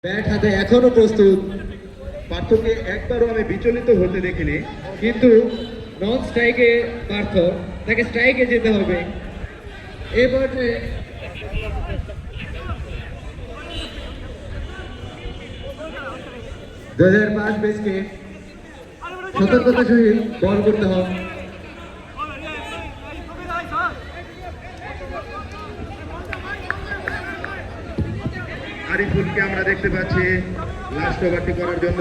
Bat হাতে এখনো প্রস্তুত। পার্থকে একবারও আমি বিচলিত হতে দেখিনি, কিন্তু নন স্ট্রাইকে পার্থ, তাকে স্ট্রাইকে যেতে হবে। এ পর্যায়ে 2005 বেসকে সতর্কতার সহিত বল করতে হবে। আরিফুলকে আমরা দেখতে পাচ্ছি লাস্ট ওভারটি করার জন্য।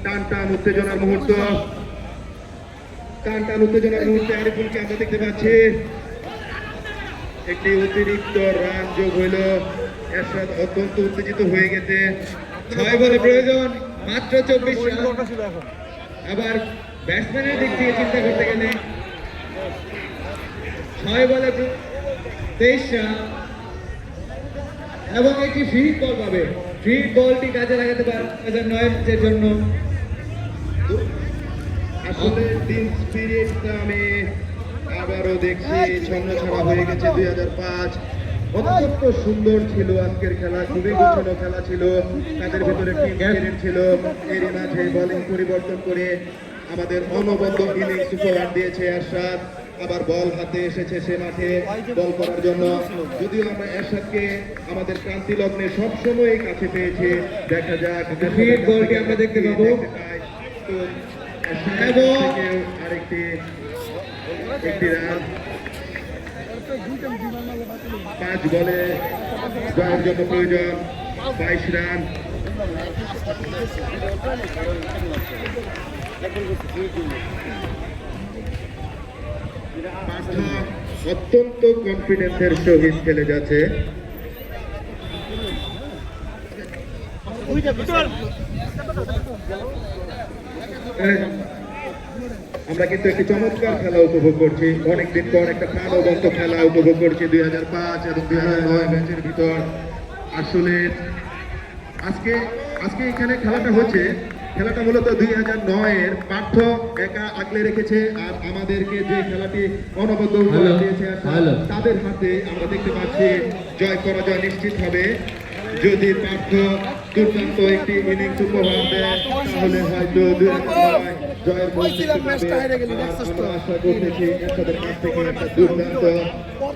টান টান উত্তেজনার মুহূর্ত, আরিফুলকে আমরা দেখতে পাচ্ছি। একটি অতিরিক্ত রান যোগ হইল, এরশাদ অত্যন্ত উত্তেজিত হয়ে গেছে। 6 বলে প্রয়োজন, মাত্র 24 রান। আবার ব্যাটসম্যানের দিক থেকে চিন্তা করতে গেলে 6 বলে 23 রান এবং একটি ফ্রি বল পাবে। ফ্রি বলটি কাজে লাগাতে পারে 2009 এর জন্য। আসলে টিম স্পিরিটটা আমি আবারও দেখছি ছন্ন ছাড়া হয়ে গেছে। 2005 অত্যন্ত সুন্দর ছিল আজকের খেলা, খুবই গোছানো খেলা ছিল, তাদের ভেতরে টিম স্পিরিট ছিল। এরই মাঝে বোলিং পরিবর্তন করে আমাদের অনবদ্য ইনিংস উপহার দিয়েছে এরশাদ। আবার বল হাতে এসেছে সে মাঠে বল করার জন্য। যদিও আমরা এরশাদকে আমাদের ক্রান্তি লগ্নে সবসময় কাছে পেয়েছি, দেখা যাক ফিট বলটি আমরা দেখতে পাবো। তো আরেকটি রান। 5 বলে জয়ের জন্য প্রয়োজন 22 রান। অত্যন্ত কনফিডেন্সের সহিত খেলে যাচ্ছে। আমরা কিন্তু একটি চমৎকার খেলা উপভোগ করছি, অনেকদিন পর একটা প্রাণবন্ত খেলা উপভোগ করছি 2005 এবং 2009 ম্যাচের ভিতর। আসলে আজকে এখানে খেলাটা হচ্ছে, খেলাটা মূলত 2009-এর পার্থ একা আগলে রেখেছে, আর আমাদেরকে যে খেলাটি অনবদ্য উপহার দিয়েছে তাদের হাতে আমরা দেখতে পাচ্ছি জয় পরাজয় নিশ্চিত হবে। যদি পার্থ দুর্দান্ত একটি ইনিংস উপহার দেয় তাহলে হয়তো 2009 জয়ের আমরা আশা করতেছি এরশাদের কাছ থেকে একটা দুর্দান্ত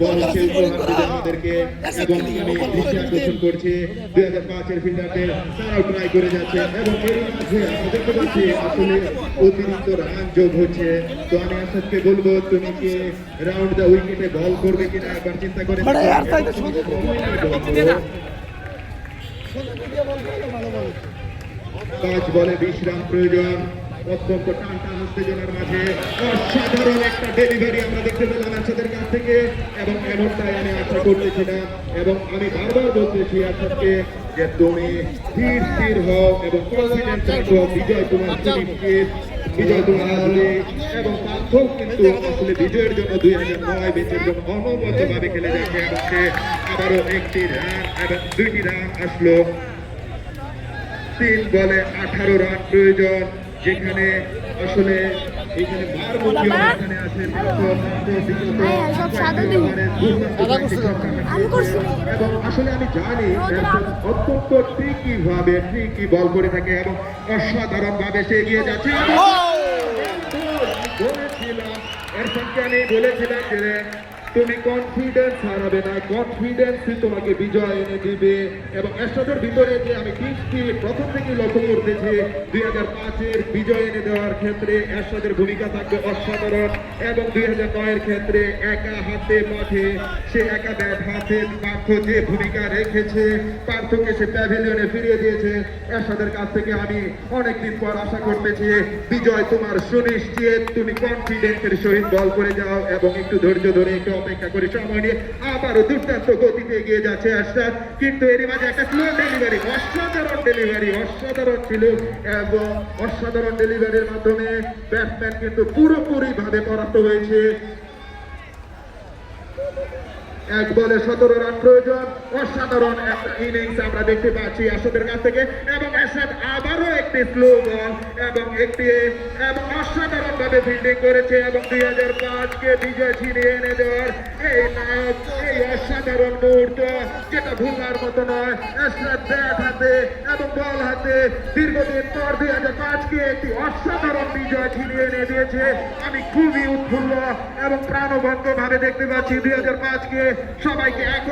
বলকে উপহার দিবে আমাদেরকে। এবং আমি দৃষ্টি আকর্ষণ করছি 2005-এর ফিল্ডারদের, তারাও ট্রাই করে যাচ্ছে এবং এর মাঝে আমরা দেখতে পাচ্ছি আসলে অতিরিক্ত রান যোগ হচ্ছে। তো আমি এরশাদকে বলবো, তুমি কি রাউন্ড দ্য উইকেটে বল করবে কিনা একবার চিন্তা করে 5 বলে 20 রান প্রয়োজন। অত্যন্ত টান টান উত্তেজনার মাঝে অসাধারণ একটা ডেলিভারি আমরা দেখতে পেলাম এরশাদের কাছ থেকে, এবং এমনটাই আমি আশা করতেছিলাম। এবং আমি বারবার বলতেছি এরশাদকে যে তুমি স্থির হও এবং কনফিডেন্স রাখো। বিজয় তোমার সুনিশ্চিত, বিজয় তোমার আসলে। এবং পার্থ কিন্তু আসলে বিজয়ের জন্য 2009 ম্যাচের জন্য অনবদ্যভাবে খেলে যাচ্ছে এবং সে আবারও একটি রান এবং 2টি রান আসলো। 3 বলে 18 রান প্রয়োজন, যেখানে আসলে এখানে বারমুখী অবস্থানে আছে এবং আসলে আমি জানি অত্যন্ত ট্রিকি বল করে থাকে এবং অসাধারণ ভাবে সে এগিয়ে যাচ্ছে। বলেছিলাম এরশাদকে, আমি বলেছিলাম যে তুমি কনফিডেন্স হারাবে না, কনফিডেন্স তোমাকে বিজয় এনে দিবে। এবং এরশাদের ভিতরে যে আমি টিম স্পিরিট প্রথম থেকে লক্ষ্য করতেছি, 2005-এর বিজয় এনে দেওয়ার ক্ষেত্রে এরশাদের ভূমিকা থাকবে অসাধারণ। এবং 2009-এর ক্ষেত্রে একা হাতে মাঠে সে একা ব্যাট হাতে পার্থ যে ভূমিকা রেখেছে, পার্থকে সে প্যাভিলিয়নে ফিরিয়ে দিয়েছে। এরশাদের কাছ থেকে আমি অনেকদিন পর আশা করতেছি বিজয় তোমার সুনিশ্চিত। তুমি কনফিডেন্সের সহিত বল করে যাও এবং একটু ধৈর্য ধরে একটু অপেক্ষা করে সময় নিয়ে আবারও দুর্দান্ত গতিতে এগিয়ে যাচ্ছে এরশাদ। কিন্তু এরই মাঝে একটা স্লো ডেলিভারি, অসাধারণ ছিল এবং অসাধারণ ডেলিভারির মাধ্যমে ব্যাটসম্যান কিন্তু পুরোপুরি ভাবে পরাস্ত হয়েছে। এক বলে 17 রান প্রয়োজন। অসাধারণ একটা ইনিংস আমরা দেখতে পাচ্ছি আসাদের কাছ থেকে, এবং আসাদ আবারও একটি স্লো বল এবং অসাধারণ ভাবে ফিল্ডিং করেছে এবং 2005 কে বিজয় ছিনিয়ে এনে দেওয়ার এই অসাধারণ মুহূর্ত যেটা ভুলার মতো নয়। আসাদ ব্যাট হাতে এবং বল হাতে দীর্ঘদিন পর 2005 কে একটি অসাধারণ বিজয় ছিনিয়ে এনে দিয়েছে। আমি খুবই উৎফুল্ল এবং প্রাণবন্ত ভাবে দেখতে পাচ্ছি 2005 কে। সবাইকে